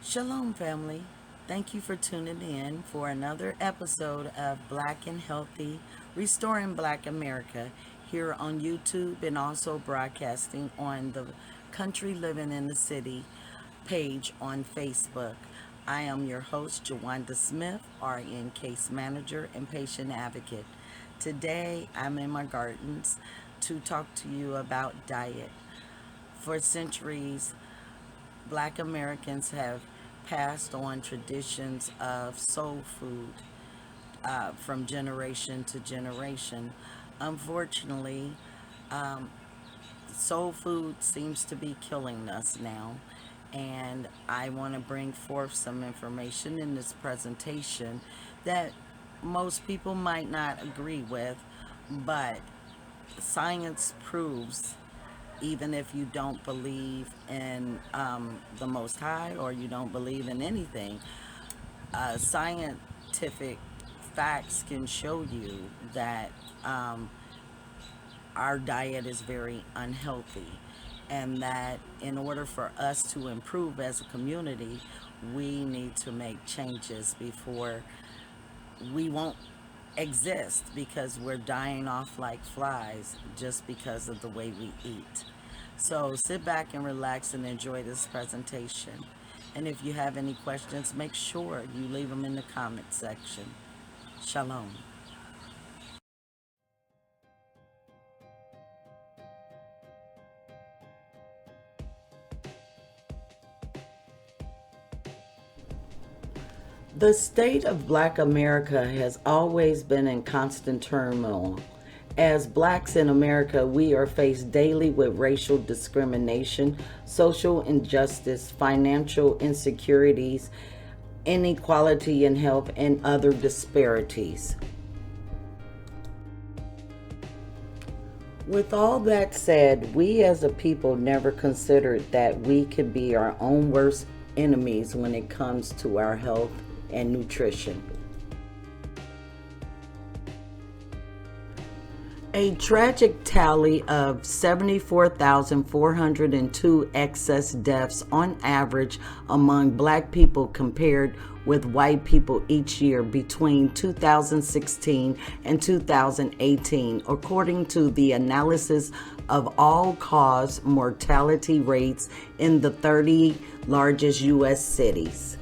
Shalom Family. Thank you for tuning in for another episode of Black and Healthy, Restoring Black America here on YouTube and also broadcasting on the Country Living in the City page on Facebook. I am your host, Jawanda Smith, RN Case Manager and Patient Advocate. Today, I'm in my gardens to talk to you about diet. For centuries, Black Americans have passed on traditions of soul food from generation to generation. Unfortunately, soul food seems to be killing us now, and I want to bring forth some information in this presentation that most people might not agree with, but science proves, even if you don't believe in the Most High or you don't believe in anything, scientific facts can show you that our diet is very unhealthy, and that in order for us to improve as a community, we need to make changes before we won't exist, because we're dying off like flies just because of the way we eat. So sit back and relax and enjoy this presentation. And if you have any questions, make sure you leave them in the comment section. Shalom. The state of Black America has always been in constant turmoil. As Blacks in America, we are faced daily with racial discrimination, social injustice, financial insecurities, inequality in health, and other disparities. With all that said, we as a people never considered that we could be our own worst enemies when it comes to our health and nutrition. A tragic tally of 74,402 excess deaths on average among Black people compared with white people each year between 2016 and 2018, according to the analysis of all-cause mortality rates in the 30 largest U.S. cities.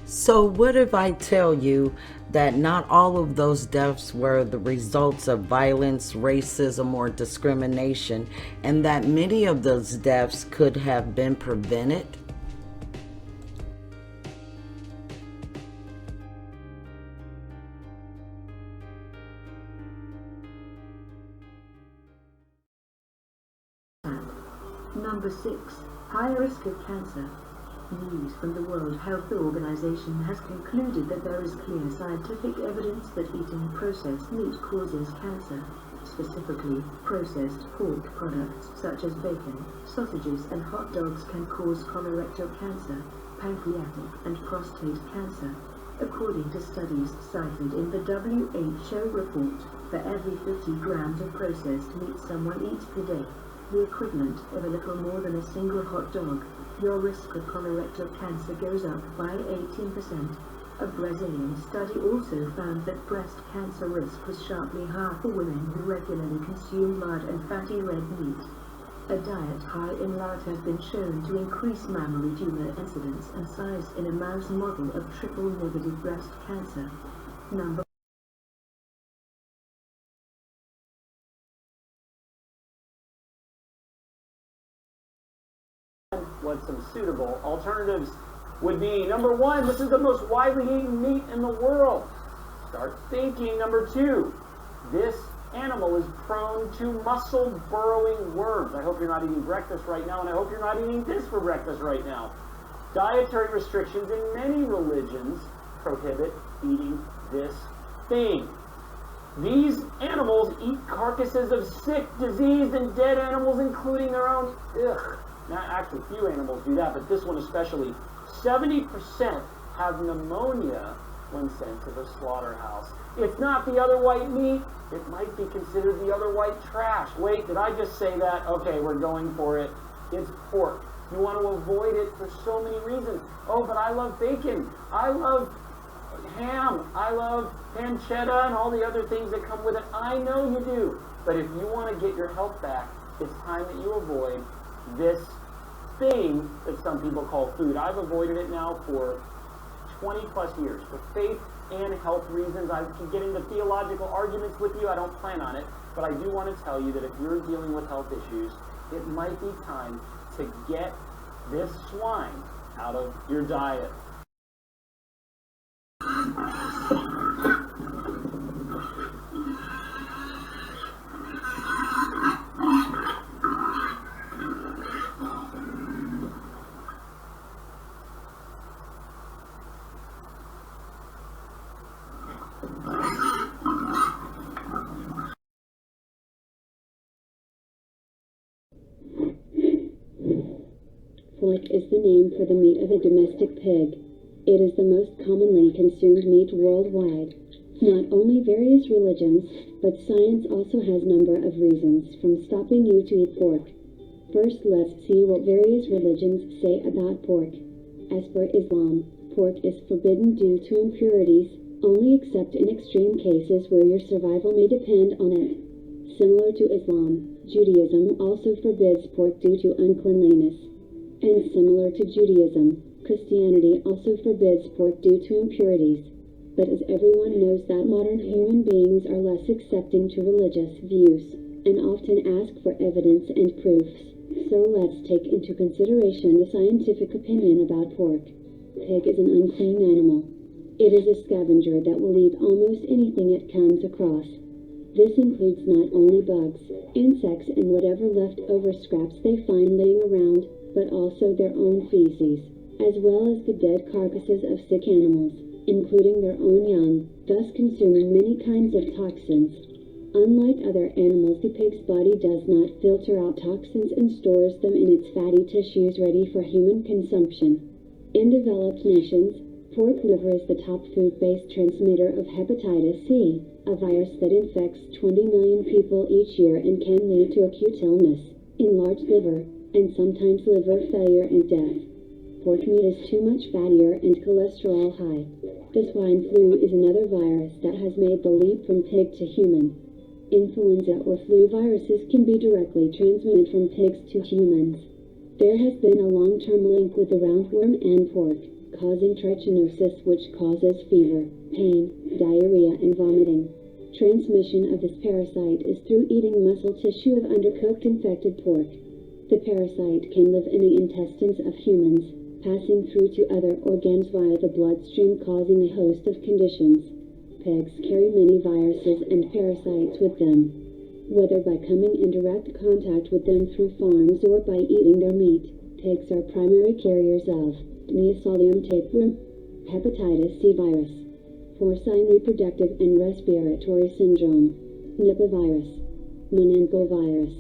So what if I tell you that not all of those deaths were the results of violence, racism, or discrimination, and that many of those deaths could have been prevented? Number 6. High risk of cancer. News from the World Health Organization has concluded that there is clear scientific evidence that eating processed meat causes cancer. Specifically, processed pork products such as bacon, sausages, and hot dogs can cause colorectal cancer, pancreatic, and prostate cancer. According to studies cited in the WHO report, for every 50 grams of processed meat someone eats per day, the equivalent of a little more than a single hot dog, your risk of colorectal cancer goes up by 18%. A Brazilian study also found that breast cancer risk was sharply higher for women who regularly consume lard and fatty red meat. A diet high in lard has been shown to increase mammary tumor incidence and size in a mouse model of triple-negative breast cancer. Number what some suitable alternatives would be. Number 1, this is the most widely eaten meat in the world. Start thinking. Number 2, this animal is prone to muscle burrowing worms. I hope you're not eating breakfast right now, and I hope you're not eating this for breakfast right now. Dietary restrictions in many religions prohibit eating this thing. These animals eat carcasses of sick, diseased, and dead animals, including their own. Not actually, few animals do that, but this one especially. 70% have pneumonia when sent to the slaughterhouse. It's not the other white meat. It might be considered the other white trash. Wait, did I just say that? Okay, we're going for it. It's pork. You want to avoid it for so many reasons. Oh, but I love bacon. I love ham. I love pancetta and all the other things that come with it. I know you do. But if you want to get your health back, it's time that you avoid this thing that some people call food. I've avoided it now for 20 plus years for faith and health reasons. I can get into theological arguments with you. I don't plan on it. But I do want to tell you that if you're dealing with health issues, it might be time to get this swine out of your diet. PorK is the name for the meat of a domestic pig. It is the most commonly consumed meat worldwide. Not only various religions, but science also has a number of reasons from stopping you to eat pork. First, let's see what various religions say about pork. As per Islam, pork is forbidden due to impurities, only except in extreme cases where your survival may depend on it. Similar to Islam, Judaism also forbids pork due to uncleanliness. And similar to Judaism, Christianity also forbids pork due to impurities. But as everyone knows that modern human beings are less accepting to religious views, and often ask for evidence and proofs. So let's take into consideration the scientific opinion about pork. Pig is an unclean animal. It is a scavenger that will eat almost anything it comes across. This includes not only bugs, insects, and whatever leftover scraps they find laying around, but also their own feces, as well as the dead carcasses of sick animals, including their own young, thus consuming many kinds of toxins. Unlike other animals, the pig's body does not filter out toxins and stores them in its fatty tissues ready for human consumption. In developed nations, pork liver is the top food-based transmitter of hepatitis C, a virus that infects 20 million people each year and can lead to acute illness, enlarged liver, and sometimes liver failure and death. Pork meat is too much fattier and cholesterol high. The swine flu is another virus that has made the leap from pig to human. Influenza or flu viruses can be directly transmitted from pigs to humans. There has been a long-term link with the roundworm and pork, causing trichinosis, which causes fever, pain, diarrhea, and vomiting. Transmission of this parasite is through eating muscle tissue of undercooked infected pork. The parasite can live in the intestines of humans, passing through to other organs via the bloodstream, causing a host of conditions. Pigs carry many viruses and parasites with them. Whether by coming in direct contact with them through farms or by eating their meat, pigs are primary carriers of Neosolium tapeworm, hepatitis C virus, porcine reproductive and respiratory syndrome, Nipah virus, meningovirus,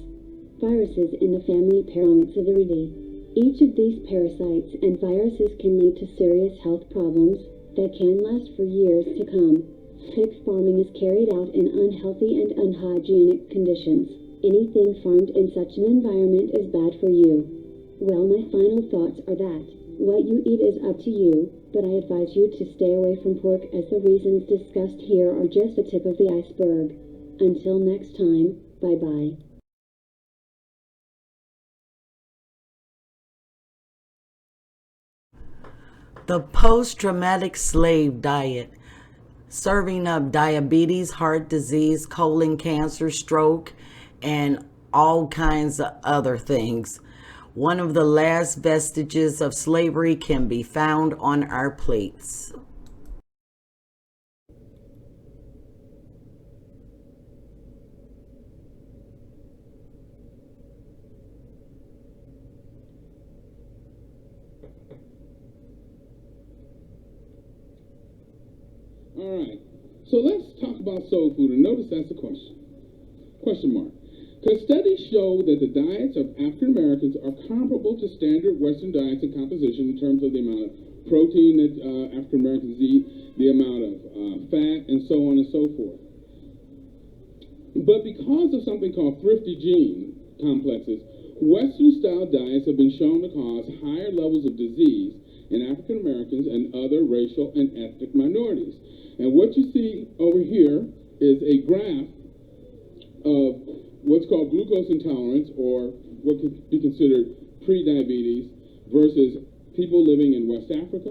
viruses in the family Paramyxoviridae. Each of these parasites and viruses can lead to serious health problems that can last for years to come. Pig farming is carried out in unhealthy and unhygienic conditions. Anything farmed in such an environment is bad for you. Well, my final thoughts are that what you eat is up to you, but I advise you to stay away from pork, as the reasons discussed here are just the tip of the iceberg. Until next time, bye-bye. The post-traumatic slave diet, serving up diabetes, heart disease, colon cancer, stroke, and all kinds of other things. One of the last vestiges of slavery can be found on our plates. Alright, so let's talk about soul food, and notice that's a question. Question mark. Because studies show that the diets of African Americans are comparable to standard Western diets in composition in terms of the amount of protein that African Americans eat, the amount of fat, and so on and so forth. But because of something called thrifty gene complexes, Western-style diets have been shown to cause higher levels of disease in African Americans and other racial and ethnic minorities. And what you see over here is a graph of what's called glucose intolerance, or what could be considered pre-diabetes, versus people living in West Africa.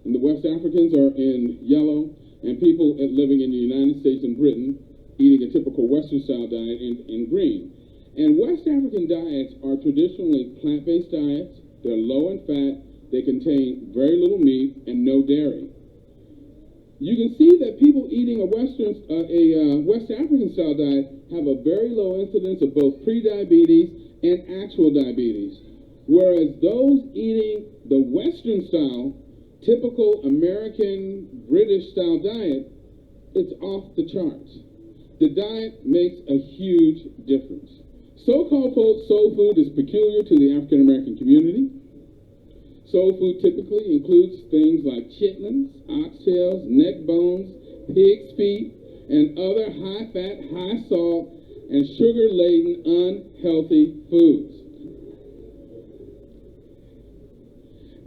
And the West Africans are in yellow, and people living in the United States and Britain eating a typical Western-style diet in green. And West African diets are traditionally plant-based diets. They're low in fat. They contain very little meat and no dairy. You can see that people eating a West African style diet have a very low incidence of both pre-diabetes and actual diabetes, whereas those eating the Western style, typical American, British style diet, it's off the charts. The diet makes a huge difference. So-called soul food is peculiar to the African American community. Soul food typically includes things like chitlins, oxtails, neck bones, pig's feet, and other high-fat, high-salt, and sugar-laden unhealthy foods.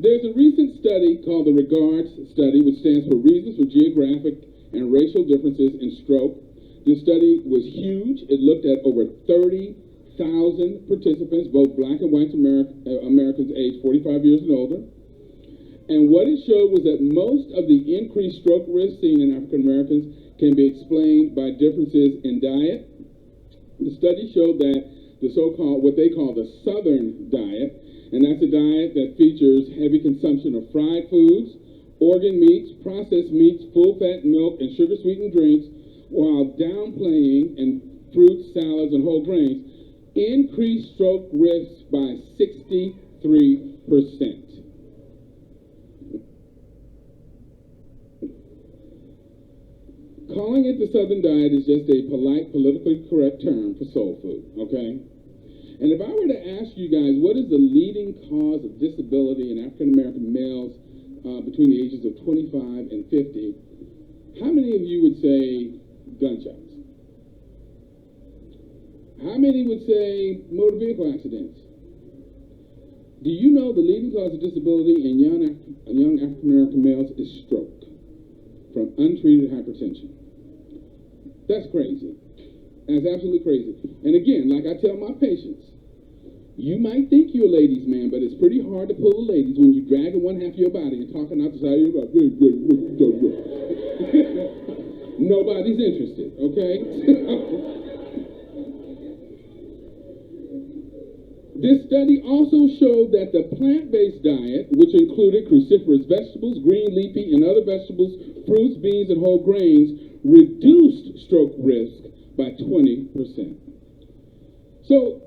There's a recent study called the REGARDS study, which stands for Reasons for Geographic and Racial Differences in Stroke. This study was huge. It looked at over 30,000 participants, both black and white Americans aged 45 years and older. And what it showed was that most of the increased stroke risk seen in African Americans can be explained by differences in diet. The study showed that the so-called, what they call the Southern diet, and that's a diet that features heavy consumption of fried foods, organ meats, processed meats, full-fat milk, and sugar-sweetened drinks, while downplaying and fruits, salads, and whole grains, increased stroke risk by 63%. Calling it the Southern diet is just a polite, politically correct term for soul food, okay? And if I were to ask you guys, what is the leading cause of disability in African American males between the ages of 25 and 50, how many of you would say gunshots? How many would say motor vehicle accidents? Do you know the leading cause of disability in young African American males is stroke from untreated hypertension? That's crazy. That's absolutely crazy. And again, like I tell my patients, you might think you're a ladies' man, but it's pretty hard to pull the ladies when you're dragging one half of your body and talking out the side of your body. Nobody's interested, okay? This study also showed that the plant-based diet, which included cruciferous vegetables, green, leafy, and other vegetables, fruits, beans, and whole grains, reduced stroke risk by 20%. So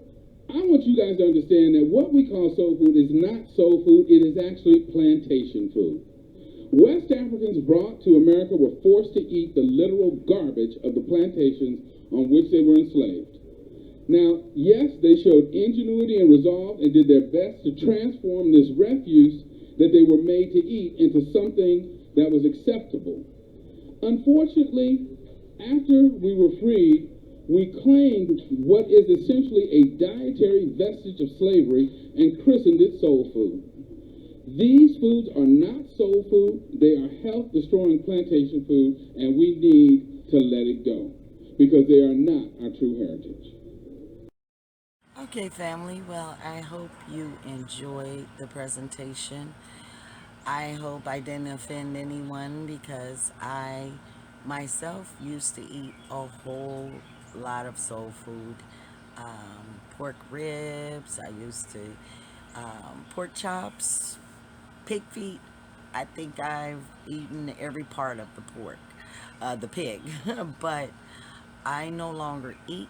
I want you guys to understand that what we call soul food is not soul food, it is actually plantation food. West Africans brought to America were forced to eat the literal garbage of the plantations on which they were enslaved. Now, yes, they showed ingenuity and resolve and did their best to transform this refuse that they were made to eat into something that was acceptable. Unfortunately, after we were freed, we claimed what is essentially a dietary vestige of slavery and christened it soul food. These foods are not soul food, they are health-destroying plantation food, and we need to let it go because they are not our true heritage. Okay, family. Well, I hope you enjoyed the presentation. I hope I didn't offend anyone because I myself used to eat a whole lot of soul food. Pork ribs, I used to, pork chops, pig feet. I think I've eaten every part of the pork, the pig, but I no longer eat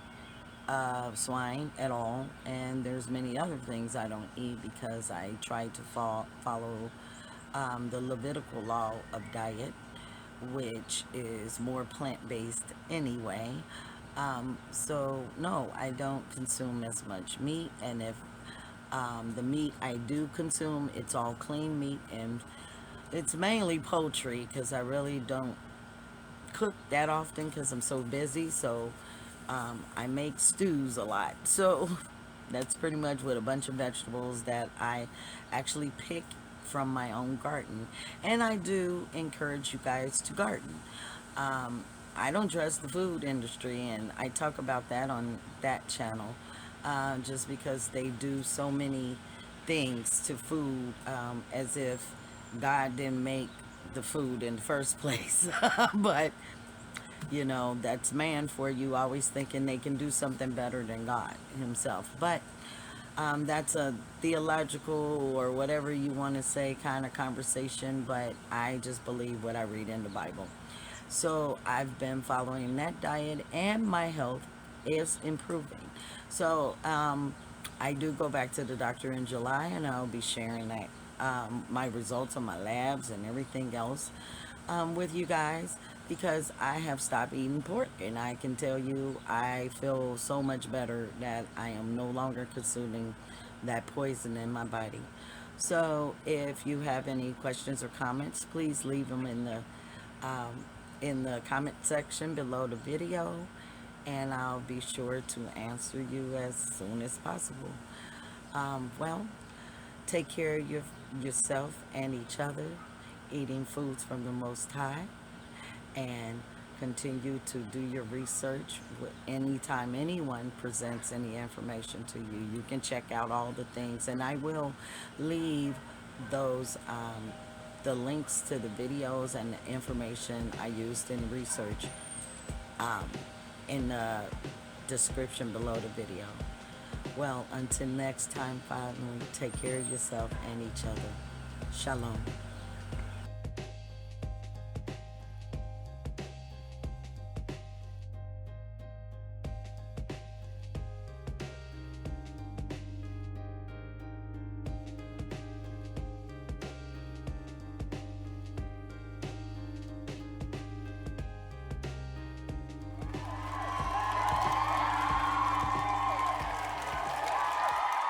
swine at all, and there's many other things I don't eat because I try to follow the Levitical law of diet, which is more plant-based anyway. So no, I don't consume as much meat, and if the meat I do consume, it's all clean meat, and it's mainly poultry because I really don't cook that often because I'm so busy. So I make stews a lot. So That's pretty much with a bunch of vegetables that I actually pick from my own garden. And I do encourage you guys to garden. I don't trust the food industry, and I talk about that on that channel, just because they do so many things to food, as if God didn't make the food in the first place. But that's man for you, always thinking they can do something better than God Himself. But that's a theological or whatever you want to say kind of conversation, but I just believe what I read in the Bible. So I've been following that diet, and my health is improving. So I do go back to the doctor in July, and I'll be sharing that my results on my labs and everything else with you guys, because I have stopped eating pork, and I can tell you I feel so much better that I am no longer consuming that poison in my body. So if you have any questions or comments, please leave them in the comment section below the video, and I'll be sure to answer you as soon as possible. Well, take care of yourself and each other, eating foods from the Most High, and continue to do your research. Anytime anyone presents any information to you, you can check out all the things, and I will leave those the links to the videos and the information I used in research um, in the description below the video. Well, until next time, family, take care of yourself and each other. Shalom.